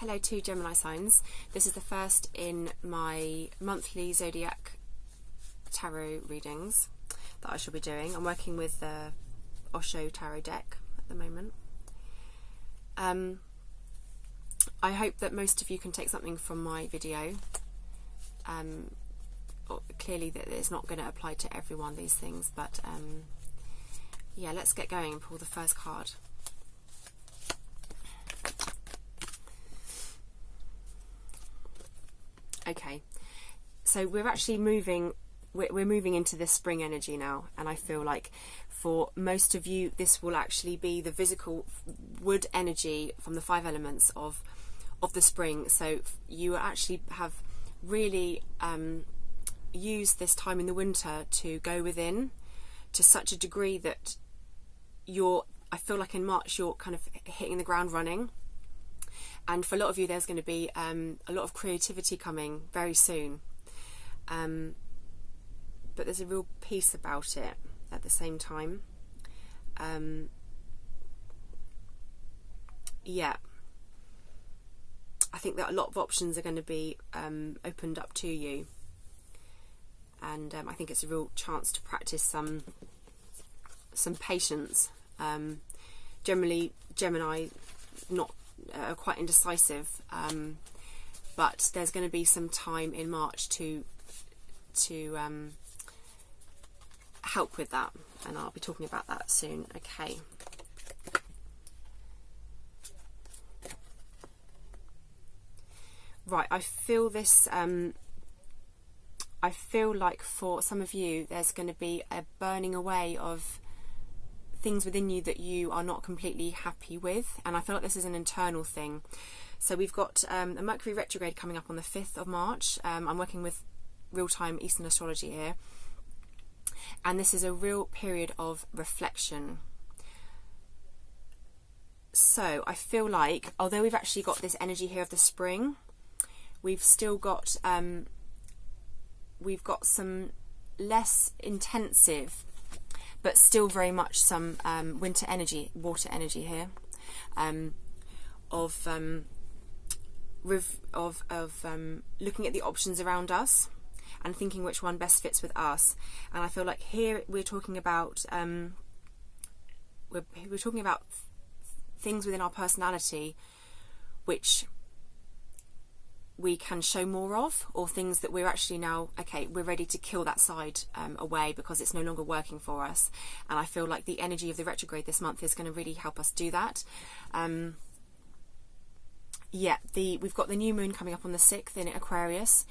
Hello to Gemini signs. This is the first in my monthly zodiac tarot readings that I shall be doing. I'm working with the Osho tarot deck at the moment. I hope that most of you can take something from my video. Clearly that it's not going to apply to everyone, these things, but yeah, let's get going and pull the first card. Okay, so we're actually moving, we're moving into this spring energy now, and I feel like for most of you this will actually be the physical wood energy from the 5 elements of the spring. So you actually have really used this time in the winter to go within to such a degree that I feel like in March you're kind of hitting the ground running. And for a lot of you, there's going to be a lot of creativity coming very soon. But there's a real peace about it at the same time. Yeah. I think that a lot of options are going to be opened up to you. And I think it's a real chance to practice some patience. Generally, Gemini, not quite indecisive, but there's going to be some time in March to help with that, and I'll be talking about that soon. Okay. Right, I feel this, I feel like for some of you there's going to be a burning away of things within you that you are not completely happy with, and I feel like this is an internal thing. So we've got a Mercury retrograde coming up on the 5th of March. I'm working with real-time Eastern astrology here, and this is a real period of reflection. So I feel like, although we've actually got this energy here of the spring, we've still got some less intensive but still very much some winter energy, water energy here, of looking at the options around us and thinking which one best fits with us. And I feel like here we're talking about we're talking about things within our personality which we can show more of, or things that we're actually now, okay, we're ready to kill that side away because it's no longer working for us. And I feel like the energy of the retrograde this month is going to really help us do that. Yeah, we've got the new moon coming up on the 6th in Aquarius,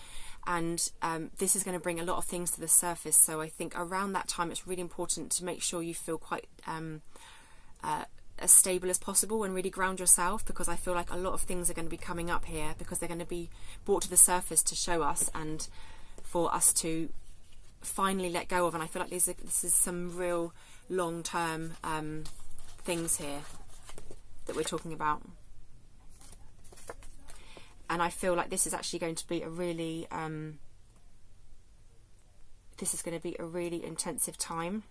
and this is going to bring a lot of things to the surface. So I think around that time it's really important to make sure you feel quite as stable as possible and really ground yourself, because I feel like a lot of things are going to be coming up here because they're going to be brought to the surface to show us and for us to finally let go of. And I feel like this is some real long-term things here that we're talking about. And I feel like this is actually going to be a really intensive time.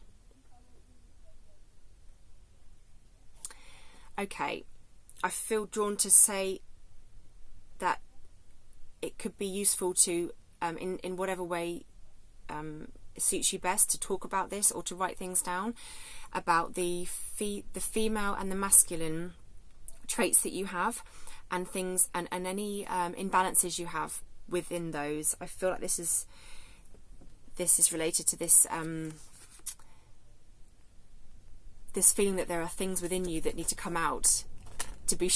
Okay, I feel drawn to say that it could be useful to, in whatever way suits you best, to talk about this or to write things down about the female and the masculine traits that you have, and things and any imbalances you have within those. I feel like this is related to this this feeling that there are things within you that need to come out to be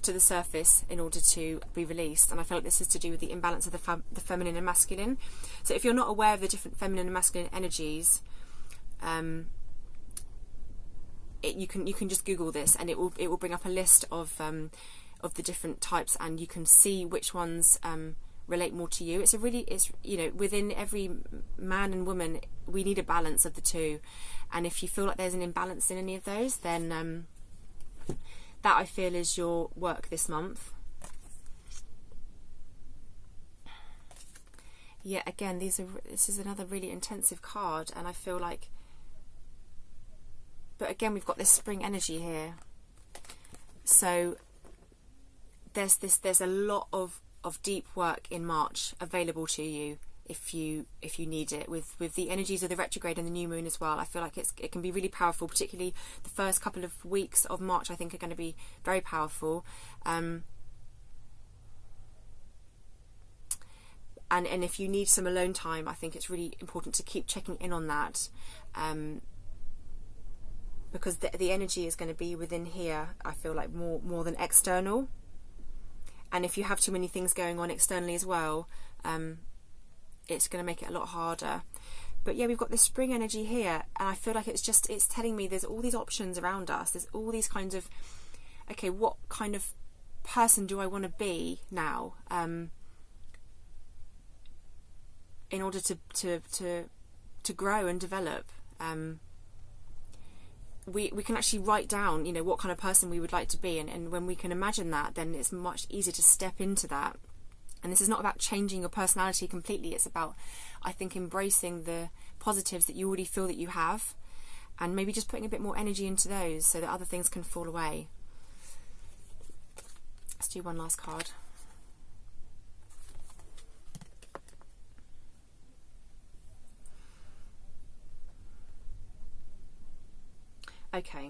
to the surface in order to be released. And I feel like this is to do with the imbalance of the feminine and masculine. So if you're not aware of the different feminine and masculine energies, you can just Google this, and it will bring up a list of the different types, and you can see which ones relate more to you. It's you know, within every man and woman we need a balance of the two, and if you feel like there's an imbalance in any of those, then that I feel is your work this month. Yeah, again, this is another really intensive card, and I feel like, but again we've got this spring energy here, so there's a lot of deep work in March available to you if you need it, with the energies of the retrograde and the new moon as well. I feel like it can be really powerful, particularly the first couple of weeks of March. I think are going to be very powerful. And if you need some alone time, I think it's really important to keep checking in on that, because the energy is going to be within here, I feel like, more than external. And if you have too many things going on externally as well, it's going to make it a lot harder. But yeah, we've got this spring energy here, and I feel like it's telling me there's all these options around us. There's all these kinds of, okay, what kind of person do I want to be now? In order to grow and develop, we can actually write down, you know, what kind of person we would like to be, and when we can imagine that, then it's much easier to step into that. And this is not about changing your personality completely. It's about, I think, embracing the positives that you already feel that you have, and maybe just putting a bit more energy into those so that other things can fall away. Let's do one last card. Okay,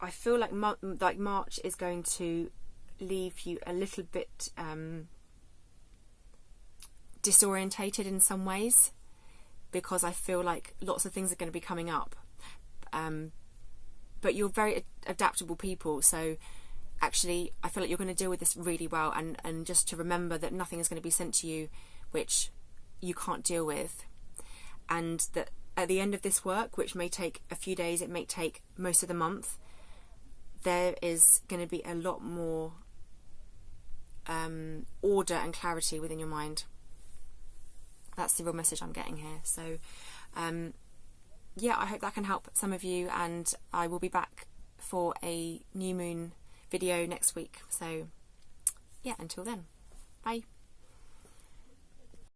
I feel like March is going to leave you a little bit disorientated in some ways, because I feel like lots of things are going to be coming up. But you're very adaptable people, so actually I feel like you're going to deal with this really well, and just to remember that nothing is going to be sent to you which you can't deal with, and that at the end of this work, which may take a few days, it may take most of the month, there is going to be a lot more order and clarity within your mind. That's the real message I'm getting here. So yeah, I hope that can help some of you, and I will be back for a new moon video next week. So yeah, until then, bye.